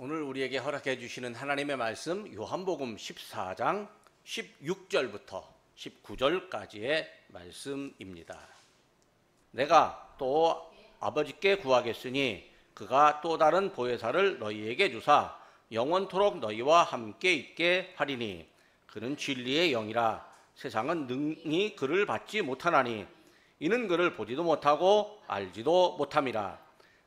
오늘 우리에게 허락해 주시는 하나님의 말씀 요한복음 14장 16절부터 19절까지의 말씀입니다. 내가 또 아버지께 구하겠으니 그가 또 다른 보혜사를 너희에게 주사 영원토록 너희와 함께 있게 하리니 그는 진리의 영이라. 세상은 능히 그를 받지 못하나니 이는 그를 보지도 못하고 알지도 못함이라.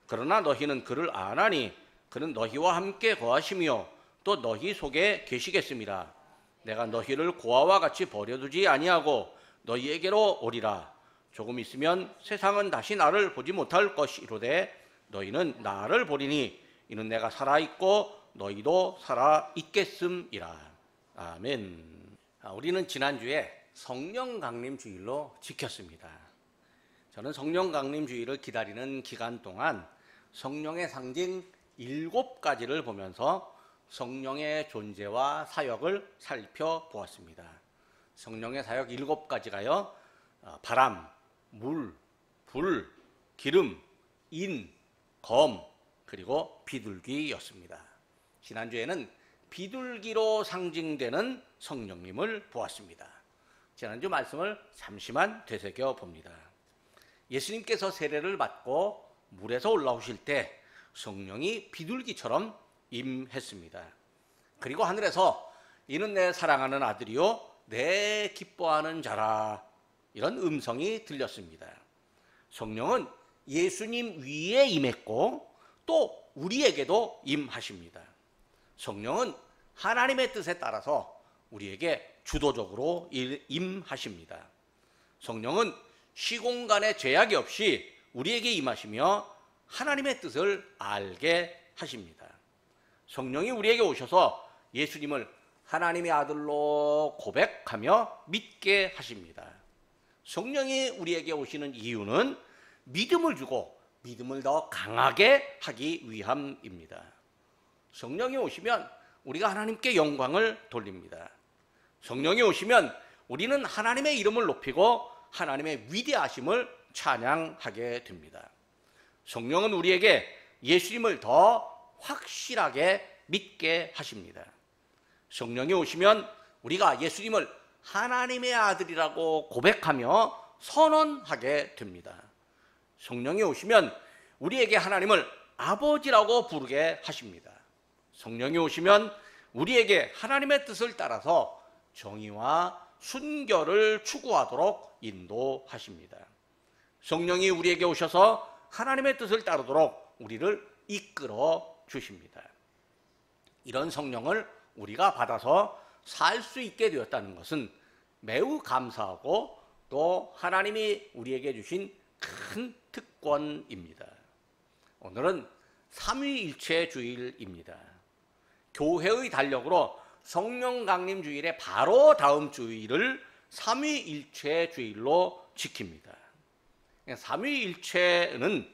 그러나 너희는 그를 아나니 그는 너희와 함께 거하시며 또 너희 속에 계시겠습니다. 내가 너희를 고아와 같이 버려두지 아니하고 너희에게로 오리라. 조금 있으면 세상은 다시 나를 보지 못할 것이로되 너희는 나를 보리니 이는 내가 살아있고 너희도 살아있겠음이라. 아멘. 우리는 지난주에 성령 강림 주일로 지켰습니다. 저는 성령 강림 주일을 기다리는 기간 동안 성령의 상징 7가지를 보면서 성령의 존재와 사역을 살펴보았습니다. 성령의 사역 7가지가요. 바람, 물, 불, 기름, 인, 검, 그리고 비둘기였습니다. 지난주에는 비둘기로 상징되는 성령님을 보았습니다. 지난주 말씀을 잠시만 되새겨 봅니다. 예수님께서 세례를 받고 물에서 올라오실 때 성령이 비둘기처럼 임했습니다. 그리고 하늘에서 이는 내 사랑하는 아들이요 내 기뻐하는 자라, 이런 음성이 들렸습니다. 성령은 예수님 위에 임했고 또 우리에게도 임하십니다. 성령은 하나님의 뜻에 따라서 우리에게 주도적으로 임하십니다. 성령은 시공간에 제약이 없이 우리에게 임하시며 하나님의 뜻을 알게 하십니다. 성령이 우리에게 오셔서 예수님을 하나님의 아들로 고백하며 믿게 하십니다. 성령이 우리에게 오시는 이유는 믿음을 주고 믿음을 더 강하게 하기 위함입니다. 성령이 오시면 우리가 하나님께 영광을 돌립니다. 성령이 오시면 우리는 하나님의 이름을 높이고 하나님의 위대하심을 찬양하게 됩니다. 성령은 우리에게 예수님을 더 확실하게 믿게 하십니다. 성령이 오시면 우리가 예수님을 하나님의 아들이라고 고백하며 선언하게 됩니다. 성령이 오시면 우리에게 하나님을 아버지라고 부르게 하십니다. 성령이 오시면 우리에게 하나님의 뜻을 따라서 정의와 순결을 추구하도록 인도하십니다. 성령이 우리에게 오셔서 하나님의 뜻을 따르도록 우리를 이끌어 주십니다. 이런 성령을 우리가 받아서 살 수 있게 되었다는 것은 매우 감사하고 또 하나님이 우리에게 주신 큰 특권입니다. 오늘은 삼위일체 주일입니다. 교회의 달력으로 성령 강림 주일의 바로 다음 주일을 삼위일체 주일로 지킵니다. 삼위일체는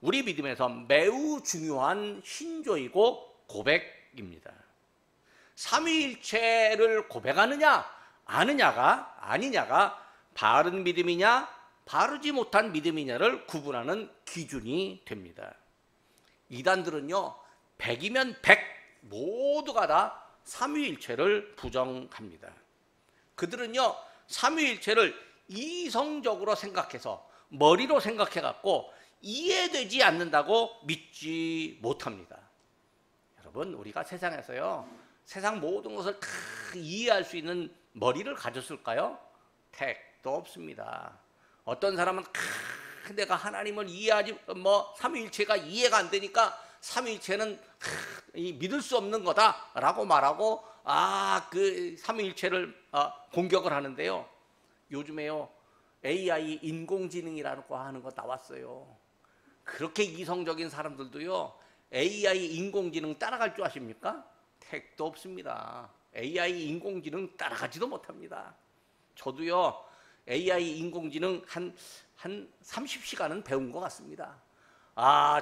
우리 믿음에서 매우 중요한 신조이고 고백입니다. 삼위일체를 고백하느냐 아니냐가 바른 믿음이냐 바르지 못한 믿음이냐를 구분하는 기준이 됩니다. 이단들은요 100이면 100 모두가 다 삼위일체를 부정합니다. 그들은요 삼위일체를 이성적으로 생각해서 머리로 생각해 갖고 이해되지 않는다고 믿지 못합니다. 여러분, 우리가 세상에서요 세상 모든 것을 다 이해할 수 있는 머리를 가졌을까요? 택도 없습니다. 어떤 사람은 내가 하나님을 이해하지 삼위일체가 이해가 안 되니까 삼위일체는 믿을 수 없는 거다라고 말하고 그 삼위일체를 공격을 하는데요. 요즘에요 AI 인공지능이라고 하는 거 나왔어요. 그렇게 이성적인 사람들도요 AI 인공지능 따라갈 줄 아십니까? 택도 없습니다. AI 인공지능 따라가지도 못합니다. 저도요 AI 인공지능 한 30시간은 배운 것 같습니다.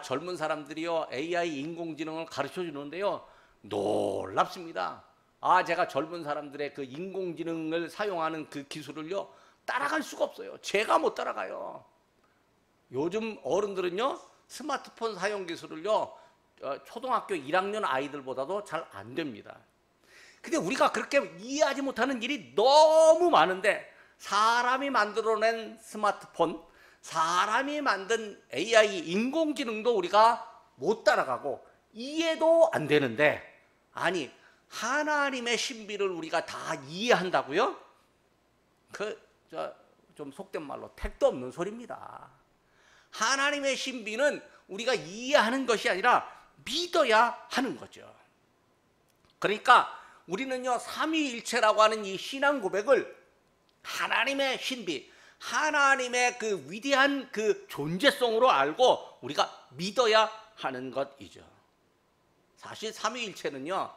젊은 사람들이요 AI 인공지능을 가르쳐 주는데요 놀랍습니다. 제가 젊은 사람들의 그 인공지능을 사용하는 그 기술을요 따라갈 수가 없어요. 제가 못 따라가요. 요즘 어른들은요 스마트폰 사용 기술을요 초등학교 1학년 아이들보다도 잘 안 됩니다. 근데 우리가 그렇게 이해하지 못하는 일이 너무 많은데, 사람이 만들어낸 스마트폰, 사람이 만든 AI 인공지능도 우리가 못 따라가고 이해도 안 되는데, 아니 하나님의 신비를 우리가 다 이해한다고요? 좀 속된 말로 택도 없는 소리입니다. 하나님의 신비는 우리가 이해하는 것이 아니라 믿어야 하는 거죠. 그러니까 우리는요, 삼위일체라고 하는 이 신앙 고백을 하나님의 신비, 하나님의 그 위대한 그 존재성으로 알고 우리가 믿어야 하는 것이죠. 사실 삼위일체는요,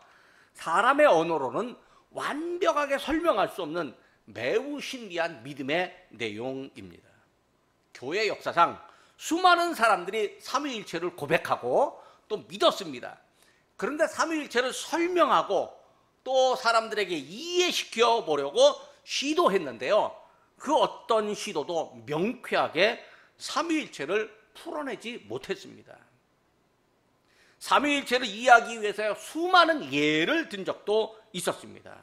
사람의 언어로는 완벽하게 설명할 수 없는 매우 신비한 믿음의 내용입니다. 교회 역사상 수많은 사람들이 삼위일체를 고백하고 또 믿었습니다. 그런데 삼위일체를 설명하고 또 사람들에게 이해시켜 보려고 시도했는데요, 그 어떤 시도도 명쾌하게 삼위일체를 풀어내지 못했습니다. 삼위일체를 이해하기 위해서 수많은 예를 든 적도 있었습니다.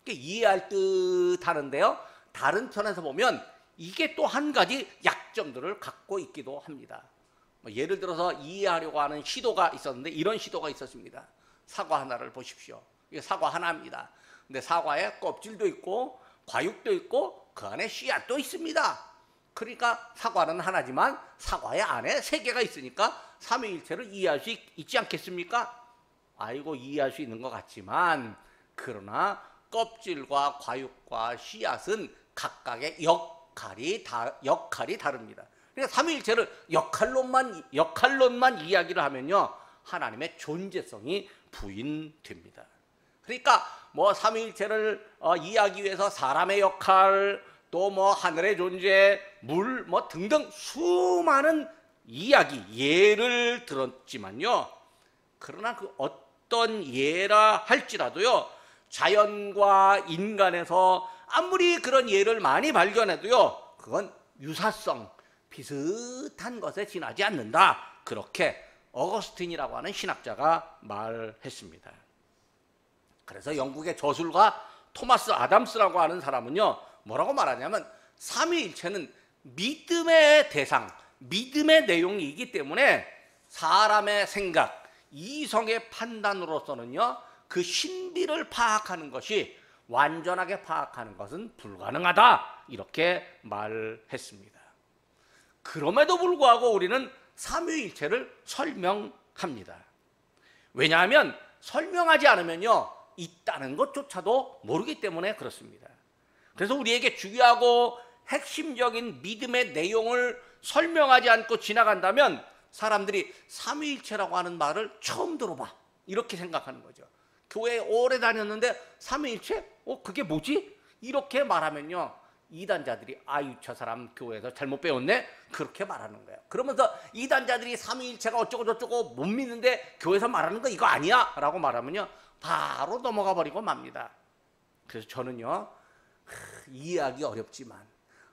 이해할 듯 하는데요, 다른 편에서 보면 이게 또 한 가지 약점들을 갖고 있기도 합니다. 예를 들어서 이해하려고 하는 시도가 있었는데 이런 시도가 있었습니다. 사과 하나를 보십시오. 이게 사과 하나입니다. 근데 사과에 껍질도 있고 과육도 있고 그 안에 씨앗도 있습니다. 그러니까 사과는 하나지만 사과의 안에 세 개가 있으니까 삼위일체를 이해할 수 있지 않겠습니까? 아이고, 이해할 수 있는 것 같지만, 그러나 껍질과 과육과 씨앗은 각각의 역할이 다릅니다. 그러니까 삼위일체를 역할론만 이야기를 하면요, 하나님의 존재성이 부인됩니다. 그러니까 뭐 삼위일체를 이해하기 위해서 사람의 역할, 또 뭐 하늘의 존재, 물 뭐 등등 수많은 이야기, 예를 들었지만요, 그러나 그 어떤 예라 할지라도요, 자연과 인간에서 아무리 그런 예를 많이 발견해도요, 그건 유사성, 비슷한 것에 지나지 않는다. 그렇게 어거스틴이라고 하는 신학자가 말했습니다. 그래서 영국의 저술가 토마스 아담스라고 하는 사람은요, 뭐라고 말하냐면 삼위일체는 믿음의 대상, 믿음의 내용이기 때문에 사람의 생각, 이성의 판단으로서는요, 그 신비를 파악하는 것이, 완전하게 파악하는 것은 불가능하다. 이렇게 말했습니다. 그럼에도 불구하고 우리는 삼위일체를 설명합니다. 왜냐하면 설명하지 않으면요, 있다는 것조차도 모르기 때문에 그렇습니다. 그래서 우리에게 중요하고 핵심적인 믿음의 내용을 설명하지 않고 지나간다면 사람들이 삼위일체라고 하는 말을 처음 들어봐, 이렇게 생각하는 거죠. 교회에 오래 다녔는데 삼위일체? 그게 뭐지? 이렇게 말하면요, 이단자들이 아유, 저 사람 교회에서 잘못 배웠네? 그렇게 말하는 거예요. 그러면서 이단자들이 삼위일체가 어쩌고 저쩌고 못 믿는데 교회에서 말하는 거 이거 아니야? 라고 말하면요, 바로 넘어가 버리고 맙니다. 그래서 저는요, 이해하기 어렵지만,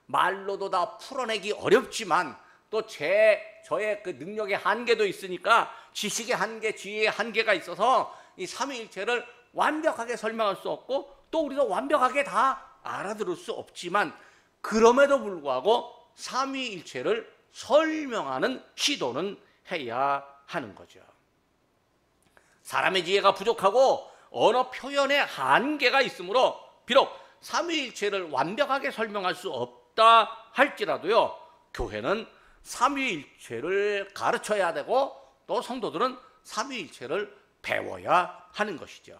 말로도 다 풀어내기 어렵지만, 또 저의 그 능력의 한계도 있으니까, 지식의 한계, 지혜의 한계가 있어서 이 삼위일체를 완벽하게 설명할 수 없고, 또 우리도 완벽하게 다 알아들을 수 없지만, 그럼에도 불구하고 삼위일체를 설명하는 시도는 해야 하는 거죠. 사람의 지혜가 부족하고 언어 표현의 한계가 있으므로 비록 삼위일체를 완벽하게 설명할 수 없다 할지라도요, 교회는 삼위일체를 가르쳐야 되고 또 성도들은 삼위일체를 배워야 하는 것이죠.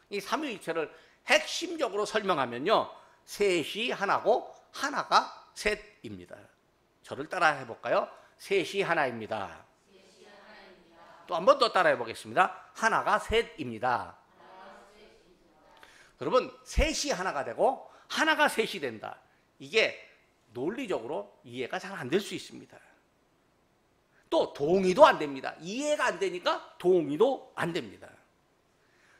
이 삼위일체를 핵심적으로 설명하면요, 셋이 하나고 하나가 셋입니다. 저를 따라 해볼까요? 셋이 하나입니다. 또 한 번 더 따라 해보겠습니다. 하나가 셋입니다. 여러분, 셋이 하나가 되고 하나가 셋이 된다. 이게 논리적으로 이해가 잘 안 될 수 있습니다. 또 동의도 안 됩니다. 이해가 안 되니까 동의도 안 됩니다.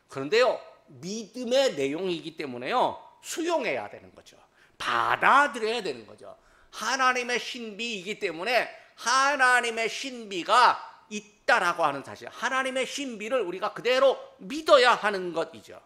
그런데요, 믿음의 내용이기 때문에요, 수용해야 되는 거죠. 받아들여야 되는 거죠. 하나님의 신비이기 때문에 하나님의 신비가 있다라고 하는 사실, 하나님의 신비를 우리가 그대로 믿어야 하는 것이죠.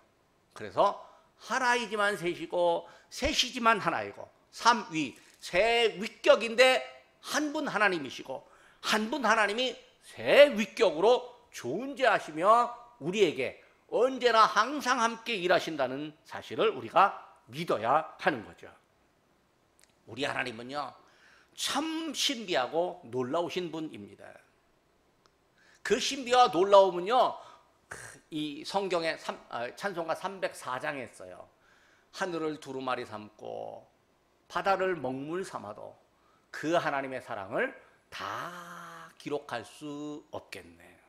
그래서 하나이지만 셋이고 셋이지만 하나이고 삼위, 세 위격인데 한 분 하나님이시고 한 분 하나님이 세 위격으로 존재하시며 우리에게 언제나 항상 함께 일하신다는 사실을 우리가 믿어야 하는 거죠. 우리 하나님은요, 참 신비하고 놀라우신 분입니다. 그 신비와 놀라움은요, 이 성경의 찬송가 304장에 있어요. 하늘을 두루마리 삼고 바다를 먹물 삼아도 그 하나님의 사랑을 다 기록할 수 없겠네.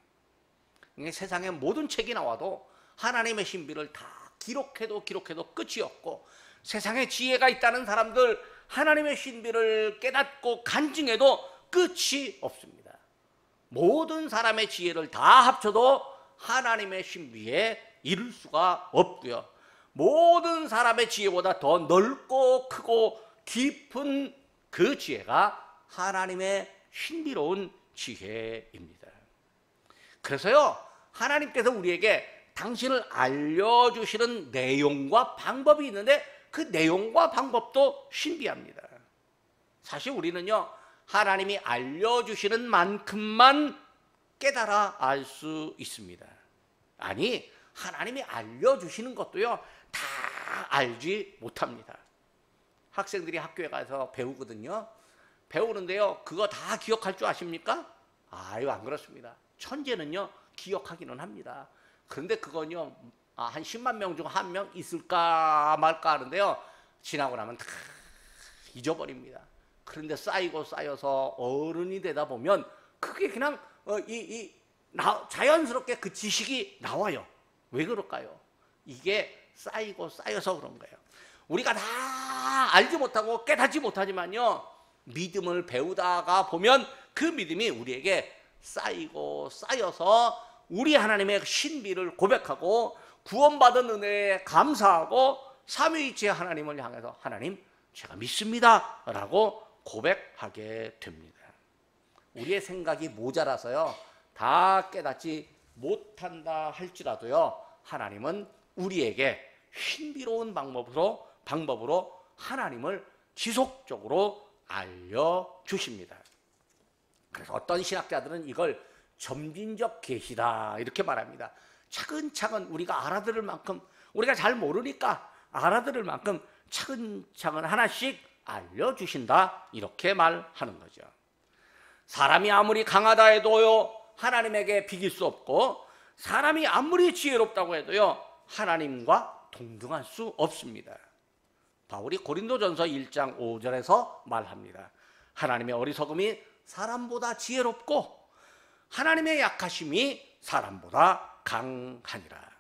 세상에 모든 책이 나와도 하나님의 신비를 다 기록해도 끝이 없고, 세상에 지혜가 있다는 사람들 하나님의 신비를 깨닫고 간증해도 끝이 없습니다. 모든 사람의 지혜를 다 합쳐도 하나님의 신비에 이를 수가 없고요. 모든 사람의 지혜보다 더 넓고 크고 깊은 그 지혜가 하나님의 신비로운 지혜입니다. 그래서요, 하나님께서 우리에게 당신을 알려주시는 내용과 방법이 있는데 그 내용과 방법도 신비합니다. 사실 우리는요, 하나님이 알려주시는 만큼만 깨달아 알 수 있습니다. 아니, 하나님이 알려주시는 것도요, 다 알지 못합니다. 학생들이 학교에 가서 배우거든요. 배우는데요, 그거 다 기억할 줄 아십니까? 아유, 안 그렇습니다. 천재는요, 기억하기는 합니다. 그런데 그건요, 한 10만 명 중 한 명 있을까 말까 하는데요, 지나고 나면 다 잊어버립니다. 그런데 쌓여서 어른이 되다 보면 그게 그냥 자연스럽게 그 지식이 나와요. 왜 그럴까요? 이게 쌓여서 그런 거예요. 우리가 다 알지 못하고 깨닫지 못하지만요, 믿음을 배우다가 보면 그 믿음이 우리에게 쌓여서 우리 하나님의 신비를 고백하고 구원받은 은혜에 감사하고 삼위일체 하나님을 향해서 하나님, 제가 믿습니다 라고 고백하게 됩니다. 우리의 생각이 모자라서요, 다 깨닫지 못한다 할지라도요, 하나님은 우리에게 신비로운 방법으로 하나님을 지속적으로 알려주십니다. 그래서 어떤 신학자들은 이걸 점진적 계시다 이렇게 말합니다. 차근차근 우리가 알아들을 만큼, 우리가 잘 모르니까 알아들을 만큼 차근차근 하나씩 알려주신다 이렇게 말하는 거죠. 사람이 아무리 강하다 해도요, 하나님에게 비길 수 없고, 사람이 아무리 지혜롭다고 해도요, 하나님과 동등할 수 없습니다. 바울이 고린도전서 1장 5절에서 말합니다. 하나님의 어리석음이 사람보다 지혜롭고 하나님의 약하심이 사람보다 강하니라.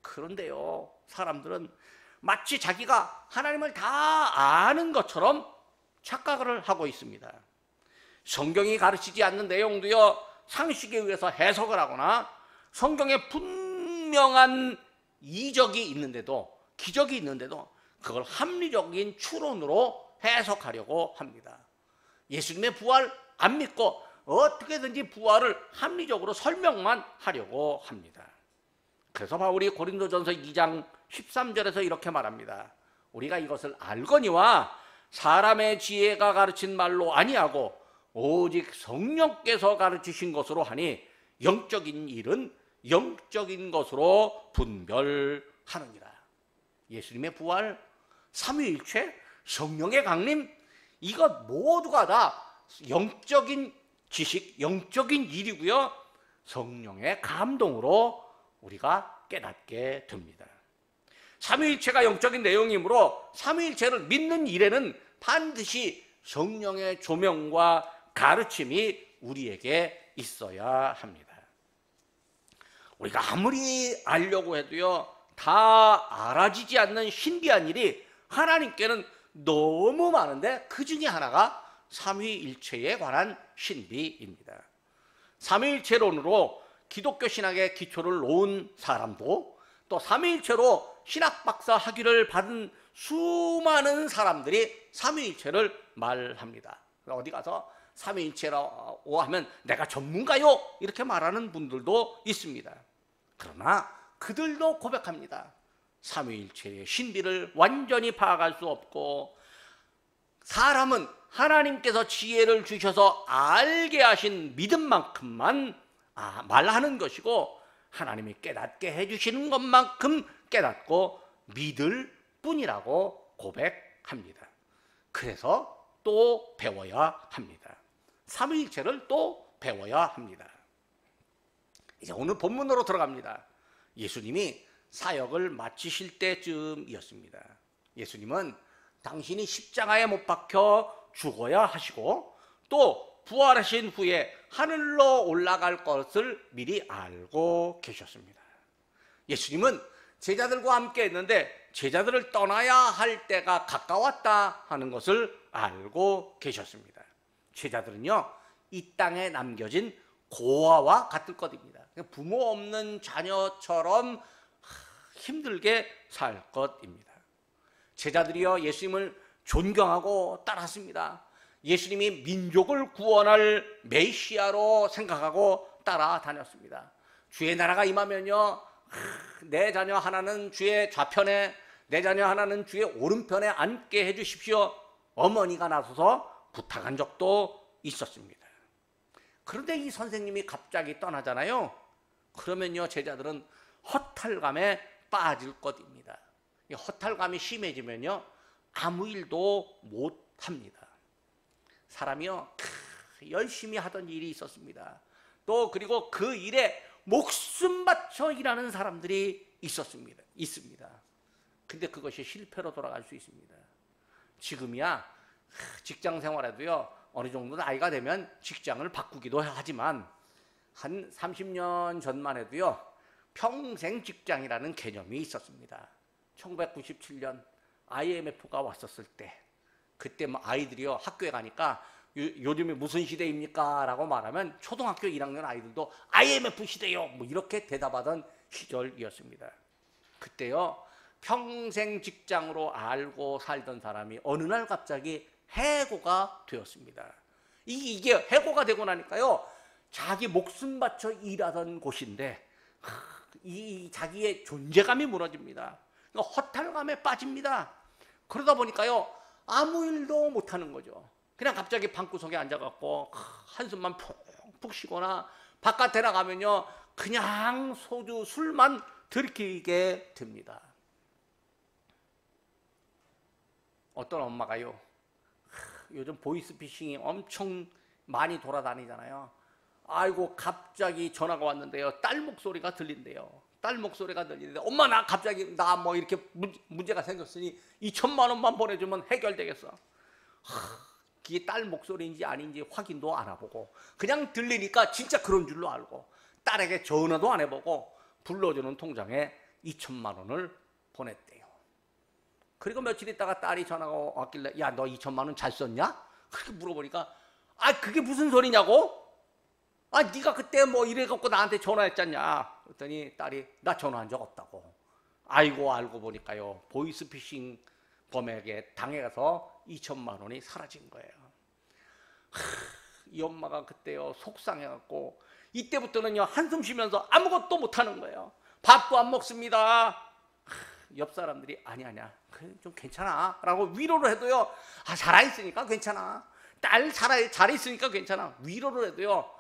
그런데요, 사람들은 마치 자기가 하나님을 다 아는 것처럼 착각을 하고 있습니다. 성경이 가르치지 않는 내용도요, 상식에 의해서 해석을 하거나 성경에 분명한 이적이 있는데도, 기적이 있는데도 그걸 합리적인 추론으로 해석하려고 합니다. 예수님의 부활 안 믿고 어떻게든지 부활을 합리적으로 설명만 하려고 합니다. 그래서 바울이 고린도전서 2장 13절에서 이렇게 말합니다. 우리가 이것을 알거니와 사람의 지혜가 가르친 말로 아니하고 오직 성령께서 가르치신 것으로 하니 영적인 일은 영적인 것으로 분별하느니라. 예수님의 부활, 삼위일체, 성령의 강림, 이것 모두가 다 영적인 지식, 영적인 일이고요, 성령의 감동으로 우리가 깨닫게 됩니다. 삼위일체가 영적인 내용이므로 삼위일체를 믿는 일에는 반드시 성령의 조명과 가르침이 우리에게 있어야 합니다. 우리가 아무리 알려고 해도요, 다 알아지지 않는 신비한 일이 하나님께는 너무 많은데 그 중에 하나가 삼위일체에 관한 신비입니다. 삼위일체론으로 기독교 신학의 기초를 놓은 사람도, 또 삼위일체로 신학 박사 학위를 받은 수많은 사람들이 삼위일체를 말합니다. 어디 가서 삼위일체라고 하면 내가 전문가요 이렇게 말하는 분들도 있습니다. 그러나 그들도 고백합니다. 삼위일체의 신비를 완전히 파악할 수 없고, 사람은 하나님께서 지혜를 주셔서 알게 하신 믿음만큼만 말하는 것이고, 하나님이 깨닫게 해주시는 것만큼 깨닫고 믿을 뿐이라고 고백합니다. 그래서 또 배워야 합니다. 삼위일체를 또 배워야 합니다. 이제 오늘 본문으로 들어갑니다. 예수님이 사역을 마치실 때쯤이었습니다. 예수님은 당신이 십자가에 못 박혀 죽어야 하시고 또 부활하신 후에 하늘로 올라갈 것을 미리 알고 계셨습니다. 예수님은 제자들과 함께 했는데 제자들을 떠나야 할 때가 가까웠다 하는 것을 알고 계셨습니다. 제자들은요, 이 땅에 남겨진 고아와 같을 것입니다. 부모 없는 자녀처럼 힘들게 살 것입니다. 제자들이요, 예수님을 존경하고 따랐습니다. 예수님이 민족을 구원할 메시아로 생각하고 따라다녔습니다. 주의 나라가 임하면요, 내 자녀 하나는 주의 좌편에, 내 자녀 하나는 주의 오른편에 앉게 해주십시오. 어머니가 나서서 부탁한 적도 있었습니다. 그런데 이 선생님이 갑자기 떠나잖아요. 그러면요, 제자들은 허탈감에 빠질 것입니다. 이 허탈감이 심해지면요, 아무 일도 못합니다. 사람이요, 열심히 하던 일이 있었습니다. 또 그리고 그 일에 목숨 바쳐 일하는 사람들이 있습니다. 근데 그것이 실패로 돌아갈 수 있습니다. 지금이야 직장 생활에도요, 어느 정도 나이가 되면 직장을 바꾸기도 하지만 한 30년 전만 해도요, 평생 직장이라는 개념이 있었습니다. 1997년 IMF가 왔었을 때, 그때 뭐 아이들이요, 학교에 가니까 요즘에 무슨 시대입니까? 라고 말하면 초등학교 1학년 아이들도 IMF 시대요, 뭐 이렇게 대답하던 시절이었습니다. 그때요, 평생 직장으로 알고 살던 사람이 어느 날 갑자기 해고가 되었습니다. 이게 해고가 되고 나니까요, 자기 목숨 바쳐 일하던 곳인데 이 자기의 존재감이 무너집니다. 그러니까 허탈감에 빠집니다. 그러다 보니까요, 아무 일도 못하는 거죠. 그냥 갑자기 방구석에 앉아갖고 한숨만 푹푹 쉬거나 바깥에 나가면요, 그냥 소주, 술만 들이키게 됩니다. 어떤 엄마가요, 요즘 보이스피싱이 엄청 많이 돌아다니잖아요. 아이고, 갑자기 전화가 왔는데요, 딸 목소리가 들린대요. 딸 목소리가 들리는데, 엄마 나 갑자기 나 뭐 이렇게 문제가 생겼으니 2천만 원만 보내주면 해결되겠어. 그게 딸 목소리인지 아닌지 확인도 안 해보고 그냥 들리니까 진짜 그런 줄로 알고 딸에게 전화도 안 해보고 불러주는 통장에 2천만 원을 보냈대요. 그리고 며칠 있다가 딸이 전화가 왔길래, 야, 너 2천만 원 잘 썼냐? 그렇게 물어보니까, 그게 무슨 소리냐고? 네가 그때 뭐 이래갖고 나한테 전화했잖냐? 그랬더니 딸이, 나 전화한 적 없다고. 아이고, 알고 보니까요, 보이스피싱 범에게 당해서 2천만 원이 사라진 거예요. 이 엄마가 그때요, 속상해갖고 이때부터는요, 한숨 쉬면서 아무것도 못하는 거예요. 밥도 안 먹습니다. 옆 사람들이 아니야 그래, 좀 괜찮아 라고 위로를 해도요, 살아있으니까 괜찮아, 딸 잘있으니까 괜찮아, 위로를 해도요,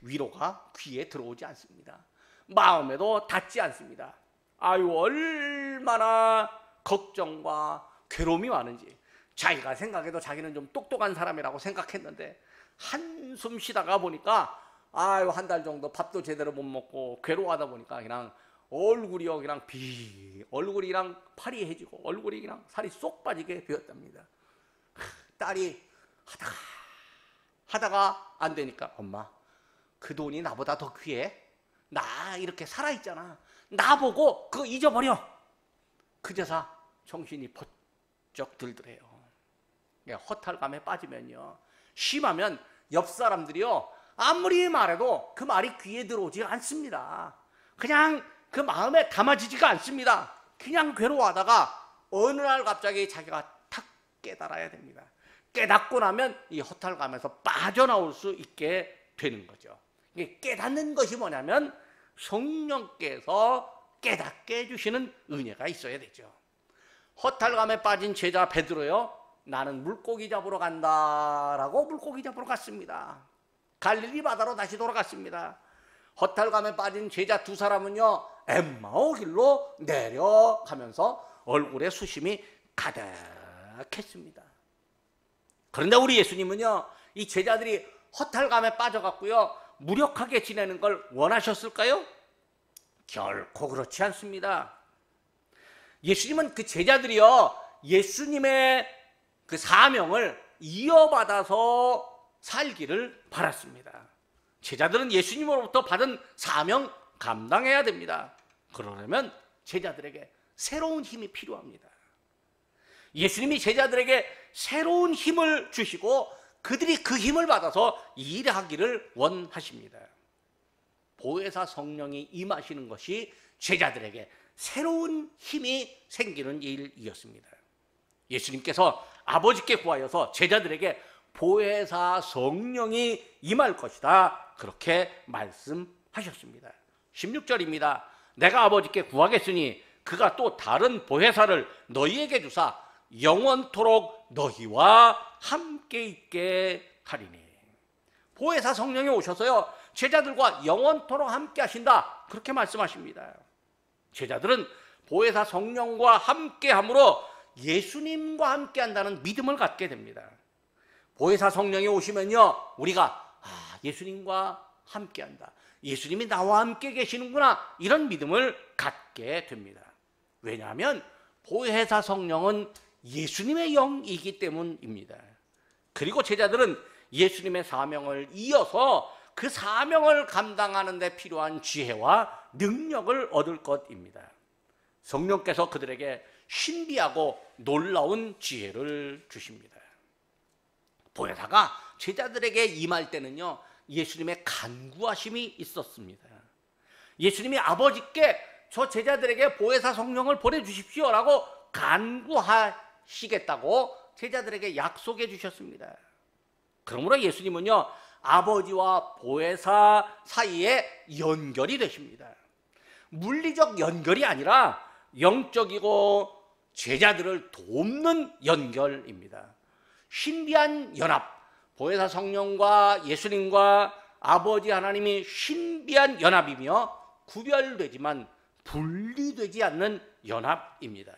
위로가 귀에 들어오지 않습니다. 마음에도 닿지 않습니다. 얼마나 걱정과 괴로움이 많은지. 자기가 생각해도 자기는 좀 똑똑한 사람이라고 생각했는데 한숨 쉬다가 보니까 한 달 정도 밥도 제대로 못 먹고 괴로워하다 보니까 그냥 얼굴이요, 그냥 얼굴이 그냥 파리해지고 얼굴이 그냥 살이 쏙 빠지게 되었답니다. 딸이 하다가 안 되니까, 엄마, 그 돈이 나보다 더 귀해? 나 이렇게 살아있잖아, 나보고 그거 잊어버려. 그제서 정신이 번쩍 들더래요. 허탈감에 빠지면요, 심하면 옆 사람들이요, 아무리 말해도 그 말이 귀에 들어오지 않습니다. 그냥 그 마음에 담아지지가 않습니다. 그냥 괴로워하다가 어느 날 갑자기 자기가 탁 깨달아야 됩니다. 깨닫고 나면 이 허탈감에서 빠져나올 수 있게 되는 거죠. 이게 깨닫는 것이 뭐냐면 성령께서 깨닫게 해주시는 은혜가 있어야 되죠. 허탈감에 빠진 제자 베드로요, 나는 물고기 잡으러 간다라고 물고기 잡으러 갔습니다. 갈릴리 바다로 다시 돌아갔습니다. 허탈감에 빠진 제자 두 사람은요, 엠마오 길로 내려가면서 얼굴에 수심이 가득했습니다. 그런데 우리 예수님은요, 이 제자들이 허탈감에 빠져갔고요, 무력하게 지내는 걸 원하셨을까요? 결코 그렇지 않습니다. 예수님은 그 제자들이요, 예수님의 그 사명을 이어받아서 살기를 바랐습니다. 제자들은 예수님으로부터 받은 사명 감당해야 됩니다. 그러려면 제자들에게 새로운 힘이 필요합니다. 예수님이 제자들에게 새로운 힘을 주시고 그들이 그 힘을 받아서 일하기를 원하십니다. 보혜사 성령이 임하시는 것이 제자들에게 새로운 힘이 생기는 일이었습니다. 예수님께서 아버지께 구하여서 제자들에게 보혜사 성령이 임할 것이다, 그렇게 말씀하셨습니다. 16절입니다. 내가 아버지께 구하겠으니 그가 또 다른 보혜사를 너희에게 주사 영원토록 너희와 함께 있게 하리니. 보혜사 성령이 오셔서요, 제자들과 영원토록 함께 하신다, 그렇게 말씀하십니다. 제자들은 보혜사 성령과 함께함으로 예수님과 함께한다는 믿음을 갖게 됩니다. 보혜사 성령이 오시면요, 우리가 예수님과 함께한다, 예수님이 나와 함께 계시는구나, 이런 믿음을 갖게 됩니다. 왜냐하면 보혜사 성령은 예수님의 영이기 때문입니다. 그리고 제자들은 예수님의 사명을 이어서 그 사명을 감당하는 데 필요한 지혜와 능력을 얻을 것입니다. 성령께서 그들에게 신비하고 놀라운 지혜를 주십니다. 보혜사가 제자들에게 임할 때는요, 예수님의 간구하심이 있었습니다. 예수님이 아버지께 저 제자들에게 보혜사 성령을 보내주십시오라고 간구하시겠다고 제자들에게 약속해 주셨습니다. 그러므로 예수님은요, 아버지와 보혜사 사이에 연결이 되십니다. 물리적 연결이 아니라 영적이고 제자들을 돕는 연결입니다. 신비한 연합, 보혜사 성령과 예수님과 아버지 하나님이 신비한 연합이며 구별되지만 분리되지 않는 연합입니다.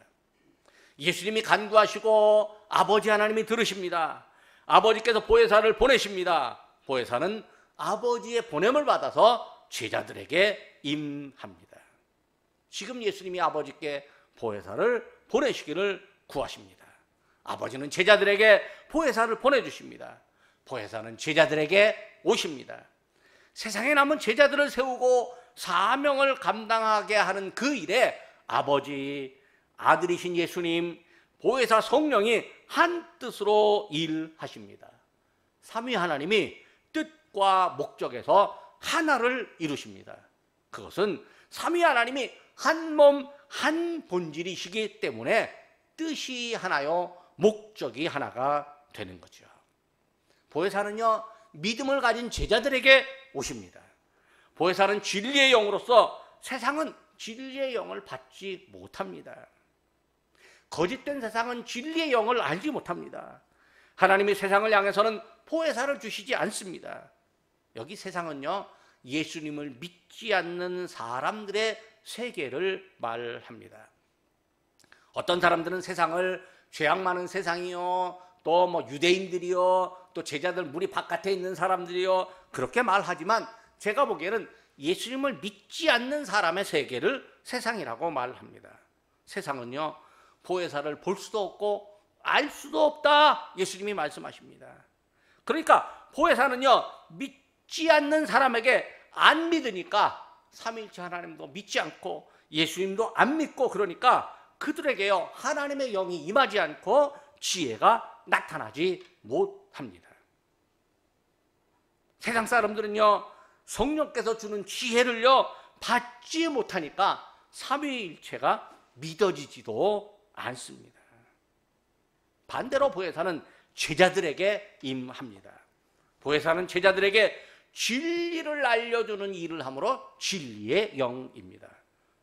예수님이 간구하시고 아버지 하나님이 들으십니다. 아버지께서 보혜사를 보내십니다. 보혜사는 아버지의 보냄을 받아서 제자들에게 임합니다. 지금 예수님이 아버지께 보혜사를 보내시기를 구하십니다. 아버지는 제자들에게 보혜사를 보내주십니다. 보혜사는 제자들에게 오십니다. 세상에 남은 제자들을 세우고 사명을 감당하게 하는 그 일에 아버지, 아들이신 예수님, 보혜사 성령이 한 뜻으로 일하십니다. 삼위 하나님이 뜻과 목적에서 하나를 이루십니다. 그것은 삼위 하나님이 한 몸, 한 본질이시기 때문에 뜻이 하나요, 목적이 하나가 되는 거죠. 보혜사는요, 믿음을 가진 제자들에게 오십니다. 보혜사는 진리의 영으로서 세상은 진리의 영을 받지 못합니다. 거짓된 세상은 진리의 영을 알지 못합니다. 하나님이 세상을 향해서는 보혜사를 주시지 않습니다. 여기 세상은요, 예수님을 믿지 않는 사람들의 세계를 말합니다. 어떤 사람들은 세상을 죄악 많은 세상이요, 또 뭐 유대인들이요, 또 제자들 무리 바깥에 있는 사람들이요, 그렇게 말하지만 제가 보기에는 예수님을 믿지 않는 사람의 세계를 세상이라고 말합니다. 세상은요, 보혜사를 볼 수도 없고 알 수도 없다, 예수님이 말씀하십니다. 그러니까 보혜사는요, 믿지 않는 사람에게 안 믿으니까 삼위일체 하나님도 믿지 않고 예수님도 안 믿고, 그러니까 그들에게요, 하나님의 영이 임하지 않고 지혜가 나타나지 못합니다. 세상 사람들은요, 성령께서 주는 지혜를요 받지 못하니까 삼위일체가 믿어지지도 않습니다. 반대로 보혜사는 제자들에게 임합니다. 보혜사는 제자들에게 진리를 알려주는 일을 하므로 진리의 영입니다.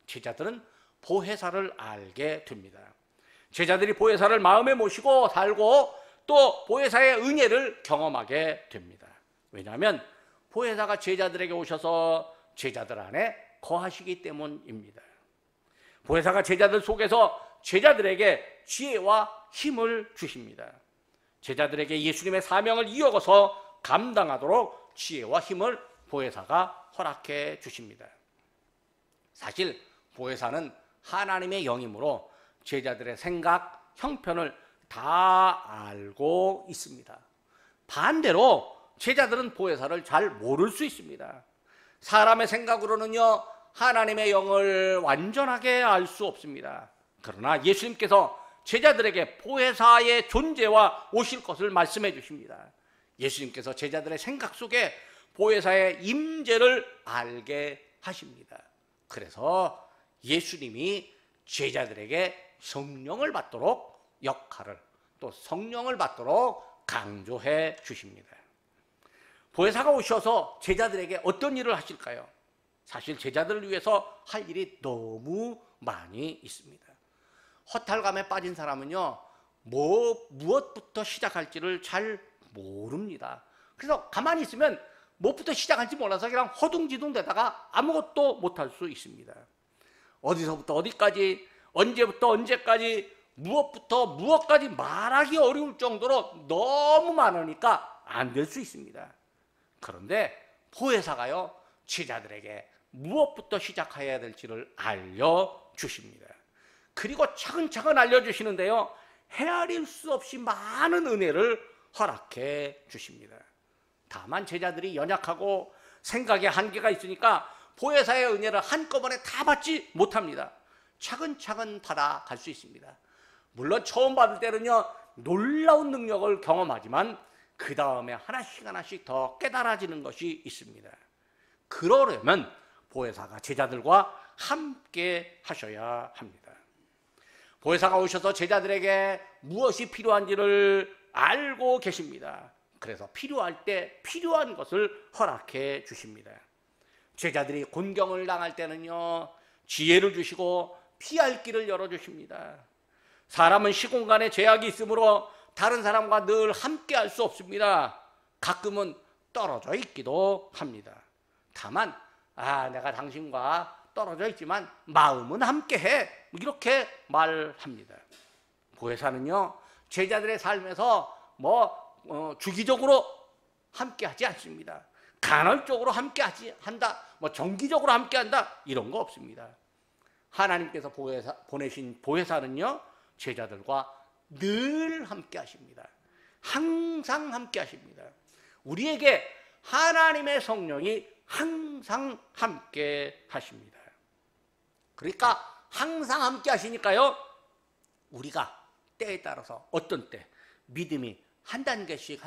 제자들은 보혜사를 알게 됩니다. 제자들이 보혜사를 마음에 모시고 살고 또 보혜사의 은혜를 경험하게 됩니다. 왜냐하면 보혜사가 제자들에게 오셔서 제자들 안에 거하시기 때문입니다. 보혜사가 제자들 속에서 제자들에게 지혜와 힘을 주십니다. 제자들에게 예수님의 사명을 이어서 감당하도록 지혜와 힘을 보혜사가 허락해 주십니다. 사실 보혜사는 하나님의 영이므로 제자들의 생각, 형편을 다 알고 있습니다. 반대로 제자들은 보혜사를 잘 모를 수 있습니다. 사람의 생각으로는요, 하나님의 영을 완전하게 알 수 없습니다. 그러나 예수님께서 제자들에게 보혜사의 존재와 오실 것을 말씀해 주십니다. 예수님께서 제자들의 생각 속에 보혜사의 임재를 알게 하십니다. 그래서 예수님이 제자들에게 성령을 받도록 역할을, 또 성령을 받도록 강조해 주십니다. 보혜사가 오셔서 제자들에게 어떤 일을 하실까요? 사실 제자들을 위해서 할 일이 너무 많이 있습니다. 허탈감에 빠진 사람은요, 무엇부터 시작할지를 잘 모릅니다. 그래서 가만히 있으면 무엇부터 시작할지 몰라서 그냥 허둥지둥 되다가 아무것도 못할 수 있습니다. 어디서부터 어디까지, 언제부터 언제까지, 무엇부터 무엇까지 말하기 어려울 정도로 너무 많으니까 안 될 수 있습니다. 그런데 보혜사가요, 제자들에게 무엇부터 시작해야 될지를 알려주십니다. 그리고 차근차근 알려주시는데요, 헤아릴 수 없이 많은 은혜를 허락해 주십니다. 다만 제자들이 연약하고 생각에 한계가 있으니까 보혜사의 은혜를 한꺼번에 다 받지 못합니다. 차근차근 받아갈 수 있습니다. 물론 처음 받을 때는요, 놀라운 능력을 경험하지만 그 다음에 하나씩 더 깨달아지는 것이 있습니다. 그러려면 보혜사가 제자들과 함께 하셔야 합니다. 보혜사가 오셔서 제자들에게 무엇이 필요한지를 알고 계십니다. 그래서 필요할 때 필요한 것을 허락해 주십니다. 제자들이 곤경을 당할 때는요, 지혜를 주시고 피할 길을 열어주십니다. 사람은 시공간에 제약이 있으므로 다른 사람과 늘 함께 할 수 없습니다. 가끔은 떨어져 있기도 합니다. 다만 내가 당신과 떨어져 있지만 마음은 함께해, 이렇게 말합니다. 보혜사는요, 제자들의 삶에서 주기적으로 함께하지 않습니다. 간헐적으로 함께한다, 정기적으로 함께한다, 이런 거 없습니다. 하나님께서 보내신 보혜사는요, 제자들과 늘 함께하십니다. 항상 함께하십니다. 우리에게 하나님의 성령이 항상 함께하십니다. 그러니까 항상 함께하시니까요, 우리가 때에 따라서 어떤 때 믿음이 한 단계씩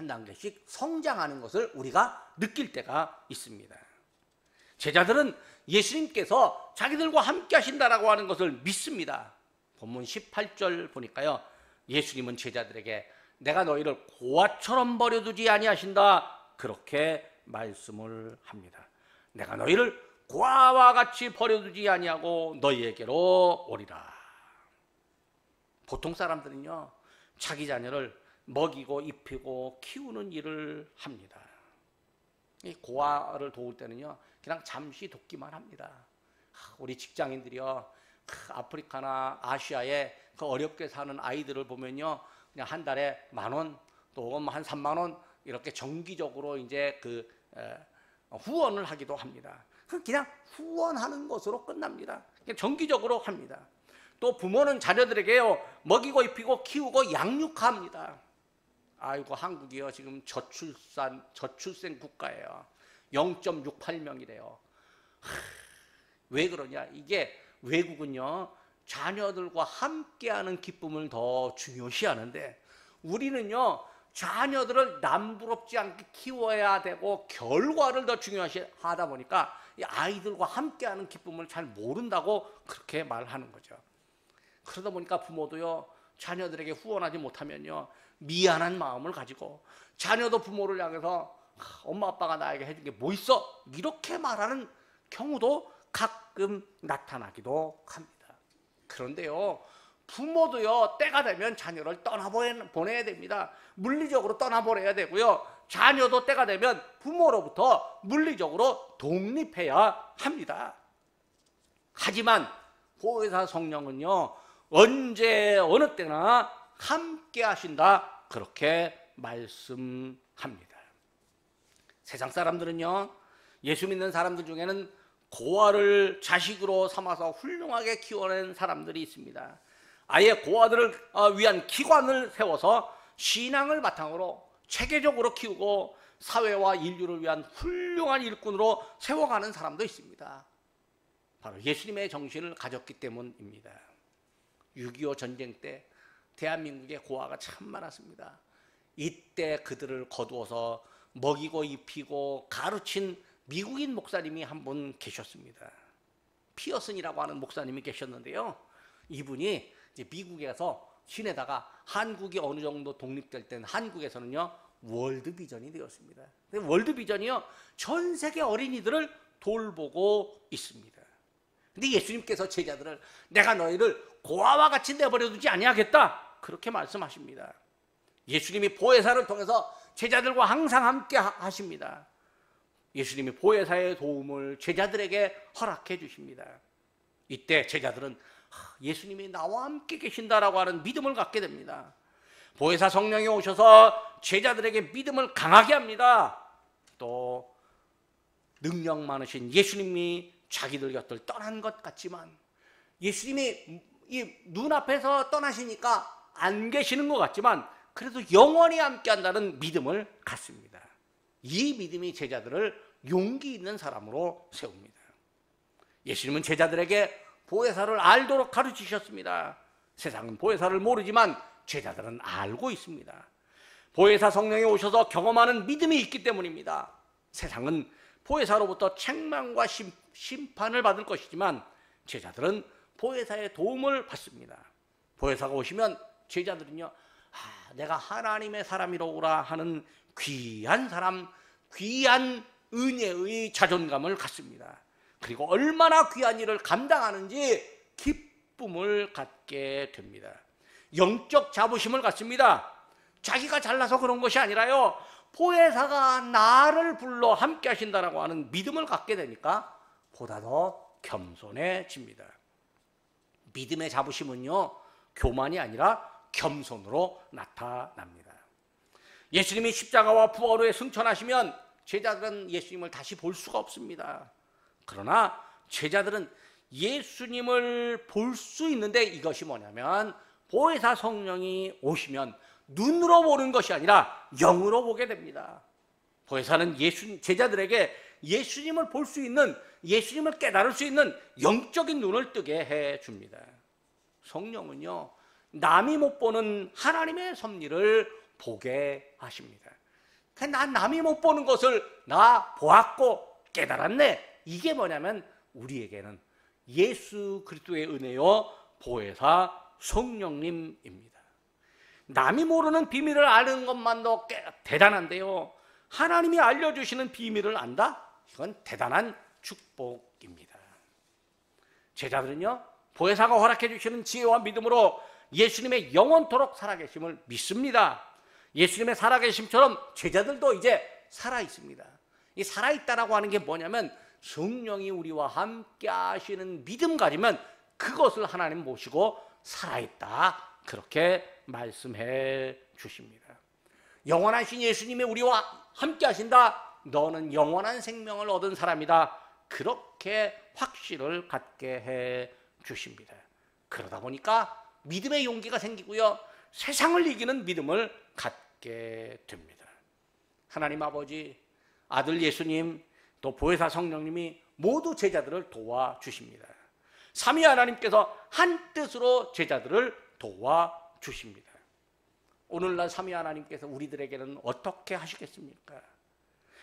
성장하는 것을 우리가 느낄 때가 있습니다. 제자들은 예수님께서 자기들과 함께 하신다라고 하는 것을 믿습니다. 본문 18절 보니까요, 예수님은 제자들에게 내가 너희를 고아처럼 버려두지 아니하신다, 그렇게 말씀을 합니다. 내가 너희를 고아와 같이 버려두지 아니하고 너희에게로 오리라. 보통 사람들은요, 자기 자녀를 먹이고 입히고 키우는 일을 합니다. 이 고아를 도울 때는요, 그냥 잠시 돕기만 합니다. 우리 직장인들이요, 아프리카나 아시아에 그 어렵게 사는 아이들을 보면요, 그냥 한 달에 10,000원, 또 한 30,000원 이렇게 정기적으로 이제 후원을 하기도 합니다. 그냥 후원하는 것으로 끝납니다. 그냥 정기적으로 합니다. 또 부모는 자녀들에게요, 먹이고 입히고 키우고 양육합니다. 아이고, 한국이요, 지금 저출생 국가예요. 0.68명이래요. 왜 그러냐? 이게 외국은요, 자녀들과 함께하는 기쁨을 더 중요시하는데, 우리는요, 자녀들을 남부럽지 않게 키워야 되고 결과를 더 중요시하다 보니까 이 아이들과 함께하는 기쁨을 잘 모른다고 그렇게 말하는 거죠. 그러다 보니까 부모도요, 자녀들에게 후원하지 못하면요, 미안한 마음을 가지고 자녀도 부모를 향해서 엄마 아빠가 나에게 해준 게 뭐 있어? 이렇게 말하는 경우도 가끔 나타나기도 합니다. 그런데요, 부모도요, 때가 되면 자녀를 떠나보내야 됩니다. 물리적으로 떠나보내야 되고요, 자녀도 때가 되면 부모로부터 물리적으로 독립해야 합니다. 하지만 보혜사 성령은요, 언제 어느 때나 함께 하신다, 그렇게 말씀합니다. 세상 사람들은요, 예수 믿는 사람들 중에는 고아를 자식으로 삼아서 훌륭하게 키워낸 사람들이 있습니다. 아예 고아들을 위한 기관을 세워서 신앙을 바탕으로 체계적으로 키우고 사회와 인류를 위한 훌륭한 일꾼으로 세워가는 사람도 있습니다. 바로 예수님의 정신을 가졌기 때문입니다. 6.25 전쟁 때 대한민국에 고아가 참 많았습니다. 이때 그들을 거두어서 먹이고 입히고 가르친 미국인 목사님이 한 분 계셨습니다. 피어슨이라고 하는 목사님이 계셨는데요, 이분이 이제 미국에서 지내다가 한국이 어느 정도 독립될 땐 한국에서는요, 월드비전이 되었습니다. 월드비전이요, 전 세계 어린이들을 돌보고 있습니다. 근데 예수님께서 제자들을 내가 너희를 고아와 같이 내버려 두지 아니하겠다, 그렇게 말씀하십니다. 예수님이 보혜사를 통해서 제자들과 항상 함께 하십니다. 예수님이 보혜사의 도움을 제자들에게 허락해 주십니다. 이때 제자들은 예수님이 나와 함께 계신다라고 하는 믿음을 갖게 됩니다. 보혜사 성령이 오셔서 제자들에게 믿음을 강하게 합니다. 또 능력 많으신 예수님이 자기들 곁을 떠난 것 같지만 예수님이 이 눈앞에서 떠나시니까 안 계시는 것 같지만 그래도 영원히 함께 한다는 믿음을 갖습니다. 이 믿음이 제자들을 용기 있는 사람으로 세웁니다. 예수님은 제자들에게 보혜사를 알도록 가르치셨습니다. 세상은 보혜사를 모르지만 제자들은 알고 있습니다. 보혜사 성령이 오셔서 경험하는 믿음이 있기 때문입니다. 세상은 보혜사로부터 책망과 심판을 받을 것이지만 제자들은 보혜사의 도움을 받습니다. 보혜사가 오시면 제자들은요, 내가 하나님의 사람이로구나 하는 귀한 사람, 귀한 은혜의 자존감을 갖습니다. 그리고 얼마나 귀한 일을 감당하는지 기쁨을 갖게 됩니다. 영적 자부심을 갖습니다. 자기가 잘나서 그런 것이 아니라요, 보혜사가 나를 불러 함께 하신다라고 하는 믿음을 갖게 되니까 보다 더 겸손해집니다. 믿음의 자부심은요, 교만이 아니라 겸손으로 나타납니다. 예수님이 십자가와 부활 후에 승천하시면 제자들은 예수님을 다시 볼 수가 없습니다. 그러나 제자들은 예수님을 볼 수 있는데 이것이 뭐냐면 보혜사 성령이 오시면 눈으로 보는 것이 아니라 영으로 보게 됩니다. 보혜사는 제자들에게 예수님을 볼 수 있는, 예수님을 깨달을 수 있는 영적인 눈을 뜨게 해줍니다. 성령은요, 남이 못 보는 하나님의 섭리를 보게 하십니다. 난 남이 못 보는 것을 나 보았고 깨달았네. 이게 뭐냐면 우리에게는 예수 그리스도의 은혜요 보혜사 성령님입니다. 남이 모르는 비밀을 아는 것만도 대단한데요, 하나님이 알려주시는 비밀을 안다? 이건 대단한 축복입니다. 제자들은요, 보혜사가 허락해 주시는 지혜와 믿음으로 예수님의 영원토록 살아계심을 믿습니다. 예수님의 살아계심처럼 제자들도 이제 살아있습니다. 이 살아있다라고 하는 게 뭐냐면 성령이 우리와 함께 하시는 믿음 가지면 그것을 하나님 모시고 살아있다, 그렇게 말씀해 주십니다. 영원하신 예수님이 우리와 함께 하신다, 너는 영원한 생명을 얻은 사람이다, 그렇게 확신을 갖게 해 주십니다. 그러다 보니까 믿음의 용기가 생기고요, 세상을 이기는 믿음을 갖게 됩니다. 하나님 아버지, 아들 예수님, 또 보혜사 성령님이 모두 제자들을 도와주십니다. 삼위 하나님께서 한 뜻으로 제자들을 도와주십니다. 오늘날 삼위 하나님께서 우리들에게는 어떻게 하시겠습니까?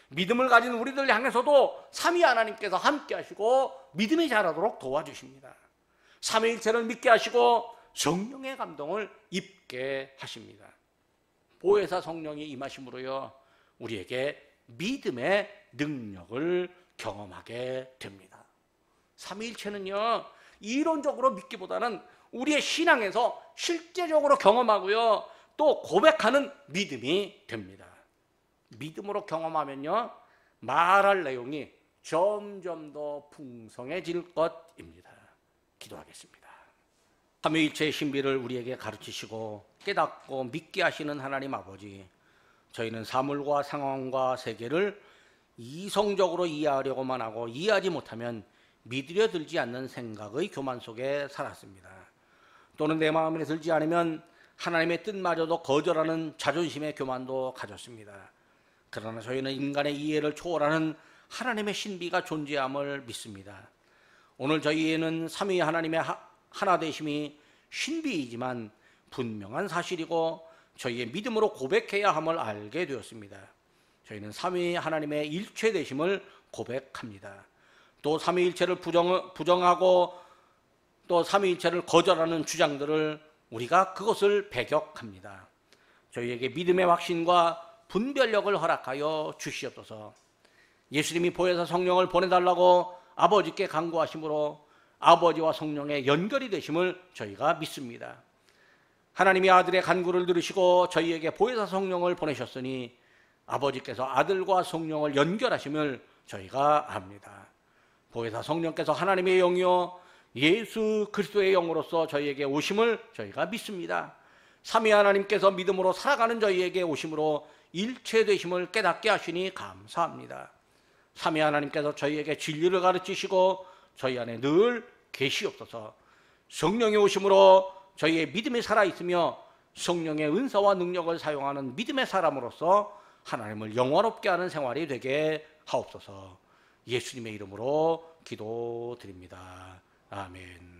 믿음을 가진 우리들 향해서도 삼위 하나님께서 함께 하시고 믿음이 자라도록 도와주십니다. 삼위일체를 믿게 하시고 성령의 감동을 입게 하십니다. 보혜사 성령이 임하심으로요, 우리에게 믿음의 능력을 경험하게 됩니다. 삼위일체는요, 이론적으로 믿기보다는 우리의 신앙에서 실제적으로 경험하고요, 또 고백하는 믿음이 됩니다. 믿음으로 경험하면요, 말할 내용이 점점 더 풍성해질 것입니다. 기도하겠습니다. 삼위일체의 신비를 우리에게 가르치시고 깨닫고 믿게 하시는 하나님 아버지, 저희는 사물과 상황과 세계를 이성적으로 이해하려고만 하고 이해하지 못하면 믿으려 들지 않는 생각의 교만 속에 살았습니다. 또는 내 마음에 들지 않으면 하나님의 뜻마저도 거절하는 자존심의 교만도 가졌습니다. 그러나 저희는 인간의 이해를 초월하는 하나님의 신비가 존재함을 믿습니다. 오늘 저희에는 삼위 하나님의 하나 되심이 신비이지만 분명한 사실이고 저희의 믿음으로 고백해야 함을 알게 되었습니다. 저희는 삼위 하나님의 일체 되심을 고백합니다. 또 삼위일체를 부정하고 또 삼위일체를 거절하는 주장들을 우리가 그것을 배격합니다. 저희에게 믿음의 확신과 분별력을 허락하여 주시옵소서. 예수님이 보혜사 성령을 보내달라고 아버지께 간구하심으로 아버지와 성령의 연결이 되심을 저희가 믿습니다. 하나님이 아들의 간구를 들으시고 저희에게 보혜사 성령을 보내셨으니 아버지께서 아들과 성령을 연결하심을 저희가 압니다. 보혜사 성령께서 하나님의 영이요 예수 그리스도의 영으로서 저희에게 오심을 저희가 믿습니다. 삼위 하나님께서 믿음으로 살아가는 저희에게 오심으로 일체 되심을 깨닫게 하시니 감사합니다. 삼위 하나님께서 저희에게 진리를 가르치시고 저희 안에 늘 계시옵소서. 성령의 오심으로 저희의 믿음이 살아있으며 성령의 은사와 능력을 사용하는 믿음의 사람으로서 하나님을 영원롭게 하는 생활이 되게 하옵소서. 예수님의 이름으로 기도드립니다. 아멘.